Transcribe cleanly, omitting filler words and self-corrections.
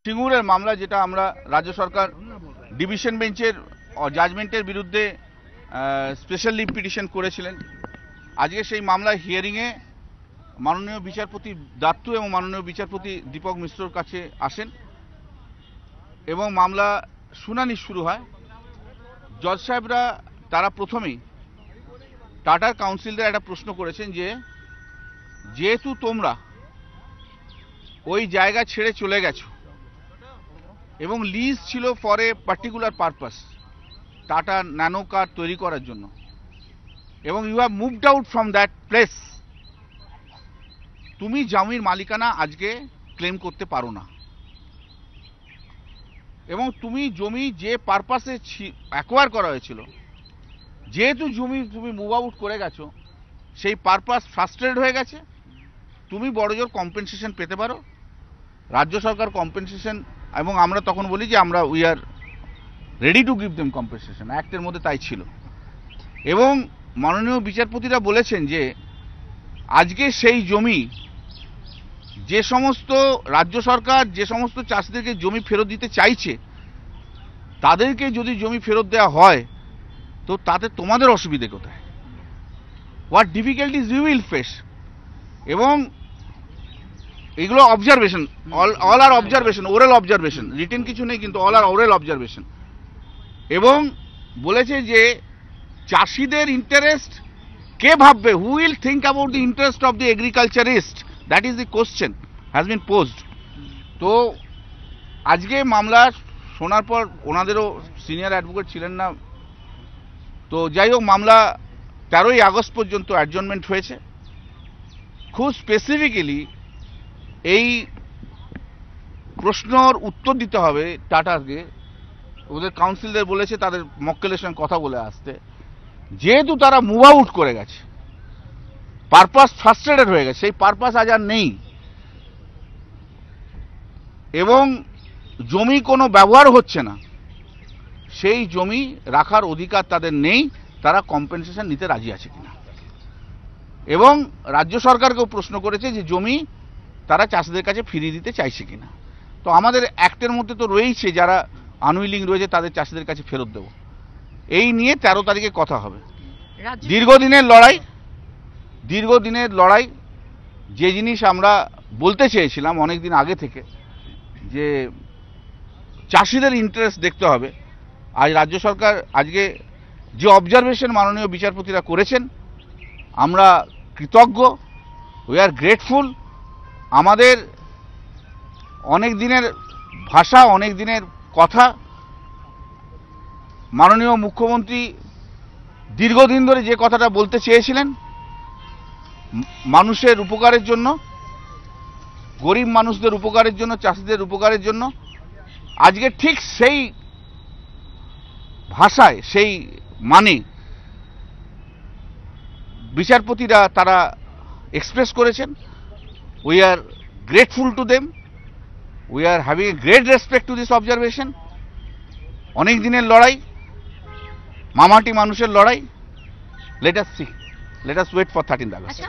সিঙ্গুরের মামলা যেটা আমরা রাজ্য সরকার ডিভিশন বেঞ্চের জাজমেন্টের বিরুদ্ধে স্পেশাল লিভ পিটিশন করেছিলেন। আজকে সেই মামলা হিয়ারিংয়ে মাননীয় বিচারপতি দাত্তু এবং মাননীয় বিচারপতি দীপক মিশ্রর কাছে আসেন এবং মামলা শুনানি শুরু হয়। জজ সাহেবরা তারা প্রথমেই টাটার কাউন্সিলদের একটা প্রশ্ন করেছেন যে যেহেতু তোমরা ওই জায়গা ছেড়ে চলে গেছো এবং লিজ ছিল for a particular purpose, Tata Nano car তৈরি করার জন্য, এবং you have moved out from that place, তুমি জমির মালিকানা আজকে ক্লেম করতে পারো না। এবং জমি যে পারপাসে অ্যাকোয়ার করা হয়েছিল, যেহেতু তুমি মুভ আউট করে গেছো, সেই পারপাস ফ্রাস্ট্রেটেড হয়ে গেছে, তুমি বড়জোর কম্পেনসেশন পেতে পারো। রাজ্য সরকার কম্পেনসেশন, এবং আমরা তখন বলি যে আমরা we are ready to give them compensation, অ্যাক্টের মধ্যে তাই ছিল। এবং মাননীয় বিচারপতিরা বলেছেন যে আজকে সেই জমি যে সমস্ত রাজ্য সরকার যে সমস্ত চাষিদেরকে জমি ফেরত দিতে চাইছে, তাদেরকে যদি জমি ফেরত দেওয়া হয় তো তাতে তোমাদের অসুবিধে কোথায়, what difficulties you will face. এবং এগুলো observation, all are observation, oral observation, written কিছু নেই, কিন্তু অল আর ওরাল অবজারভেশন। এবং বলেছে যে চাষিদের ইন্টারেস্ট কে ভাববে, who will think about the interest of the agriculturist, that is the question has been posed. তো আজকে মামলা শোনার পর ওনাদেরও সিনিয়র অ্যাডভোকেট ছিলেন না, তো যাই হোক মামলা 13ই আগস্ট পর্যন্ত অ্যাডজনমেন্ট হয়েছে। খুব স্পেসিফিক্যালি এই প্রশ্নর উত্তর দিতে হবে টাটাকে। ওদের কাউন্সিলদের বলেছে তাদের মক্কেলের সঙ্গে কথা বলে আসতে, যেহেতু তারা মুভ আউট করে গেছে, পারপাস ফ্রাস্ট্রেটেড হয়ে গেছে, সেই পারপাস আজ আর নেই, এবং জমি কোনো ব্যবহার হচ্ছে না, সেই জমি রাখার অধিকার তাদের নেই, তারা কম্পেনসেশন নিতে রাজি আছে কিনা। এবং রাজ্য সরকারকেও প্রশ্ন করেছে যে জমি তারা চাষিদের কাছে ফিরিয়ে দিতে চাইছে কিনা। তো আমাদের অ্যাক্টের মধ্যে তো রয়েছে যারা আনউইলিং রয়েছে তাদের চাষিদের কাছে ফেরত দেব, এই নিয়ে 13 তারিখে কথা হবে। দীর্ঘদিনের লড়াই, যে জিনিস আমরা বলতে চেয়েছিলাম অনেক দিন আগে থেকে যে চাষিদের ইন্টারেস্ট দেখতে হবে, আজ রাজ্য সরকার আজকে যে অবজারভেশন মাননীয় বিচারপতিরা করেছেন, আমরা কৃতজ্ঞ, উই আর গ্রেটফুল। আমাদের অনেক দিনের ভাষা, অনেক দিনের কথা, মাননীয় মুখ্যমন্ত্রী দীর্ঘদিন ধরে যে কথাটা বলতে চেয়েছিলেন মানুষের উপকারের জন্য, গরিব মানুষদের উপকারের জন্য, চাষিদের উপকারের জন্য, আজকে ঠিক সেই ভাষায়, সেই মানে বিচারপতিরা তারা এক্সপ্রেস করেছেন। We are grateful to them, we are having a great respect to this observation. অনেক দিনের লড়াই, মামাটি মানুষের লড়াই। Let us see, let us wait for 13th August.